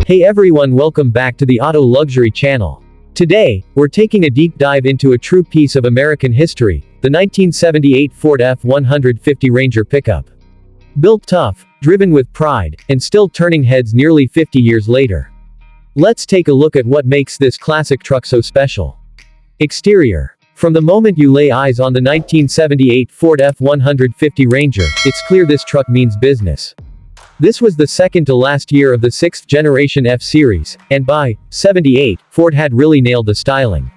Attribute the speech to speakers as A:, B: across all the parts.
A: Hey everyone, welcome back to the Auto Luxury channel. Today, we're taking a deep dive into a true piece of American history, the 1978 Ford F-150 Ranger pickup. Built tough, driven with pride, and still turning heads nearly 50 years later. Let's take a look at what makes this classic truck so special. Exterior. From the moment you lay eyes on the 1978 Ford F-150 Ranger, it's clear this truck means business. This was the second to last year of the 6th generation F-Series, and by '78, Ford had really nailed the styling.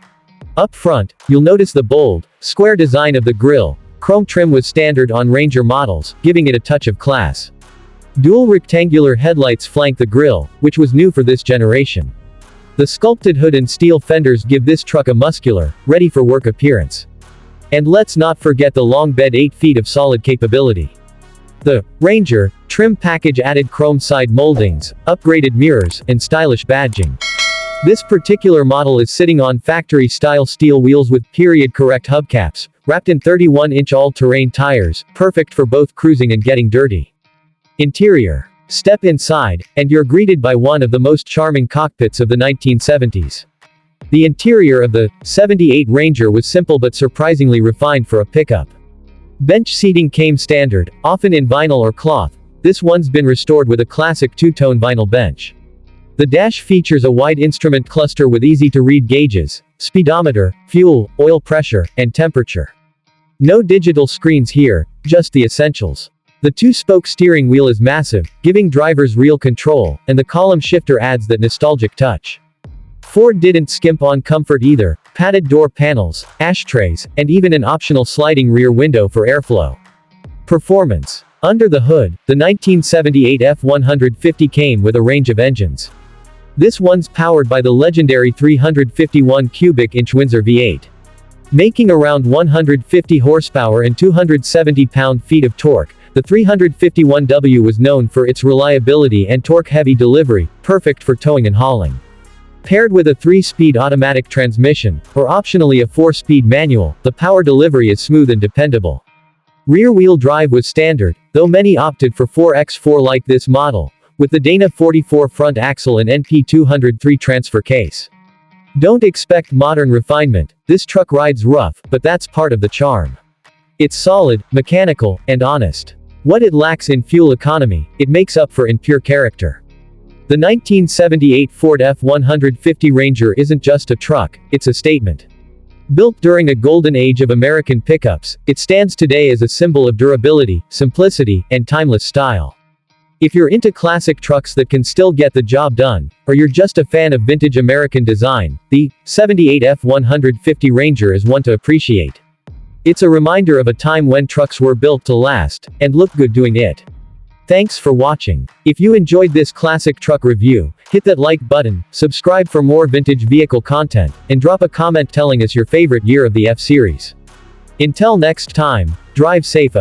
A: Up front, you'll notice the bold, square design of the grille. Chrome trim was standard on Ranger models, giving it a touch of class. Dual rectangular headlights flank the grille, which was new for this generation. The sculpted hood and steel fenders give this truck a muscular, ready-for-work appearance. And let's not forget the long bed, 8 feet of solid capability. The Ranger trim package added chrome side moldings, upgraded mirrors, and stylish badging. This particular model is sitting on factory-style steel wheels with period-correct hubcaps, wrapped in 31-inch all-terrain tires, perfect for both cruising and getting dirty. Interior. Step inside, and you're greeted by one of the most charming cockpits of the 1970s. The interior of the '78 Ranger was simple but surprisingly refined for a pickup. Bench seating came standard, often in vinyl or cloth. This one's been restored with a classic two-tone vinyl bench. The dash features a wide instrument cluster with easy-to-read gauges, speedometer, fuel, oil pressure, and temperature. No digital screens here, just the essentials. The two-spoke steering wheel is massive, giving drivers real control, and the column shifter adds that nostalgic touch. Ford didn't skimp on comfort either. Padded door panels, ashtrays, and even an optional sliding rear window for airflow. Performance. Under the hood, the 1978 F-150 came with a range of engines. This one's powered by the legendary 351 cubic inch Windsor V8. Making around 150 horsepower and 270 pound-feet of torque, the 351W was known for its reliability and torque-heavy delivery, perfect for towing and hauling. Paired with a 3-speed automatic transmission, or optionally a 4-speed manual, the power delivery is smooth and dependable. Rear-wheel drive was standard, though many opted for 4x4 like this model, with the Dana 44 front axle and NP203 transfer case. Don't expect modern refinement, this truck rides rough, but that's part of the charm. It's solid, mechanical, and honest. What it lacks in fuel economy, it makes up for in pure character. The 1978 Ford F-150 Ranger isn't just a truck, it's a statement. Built during a golden age of American pickups, it stands today as a symbol of durability, simplicity, and timeless style. If you're into classic trucks that can still get the job done, or you're just a fan of vintage American design, the '78 F-150 Ranger is one to appreciate. It's a reminder of a time when trucks were built to last, and look good doing it. Thanks for watching. If you enjoyed this classic truck review, hit that like button, subscribe for more vintage vehicle content, and drop a comment telling us your favorite year of the F-Series. Until next time, drive safe.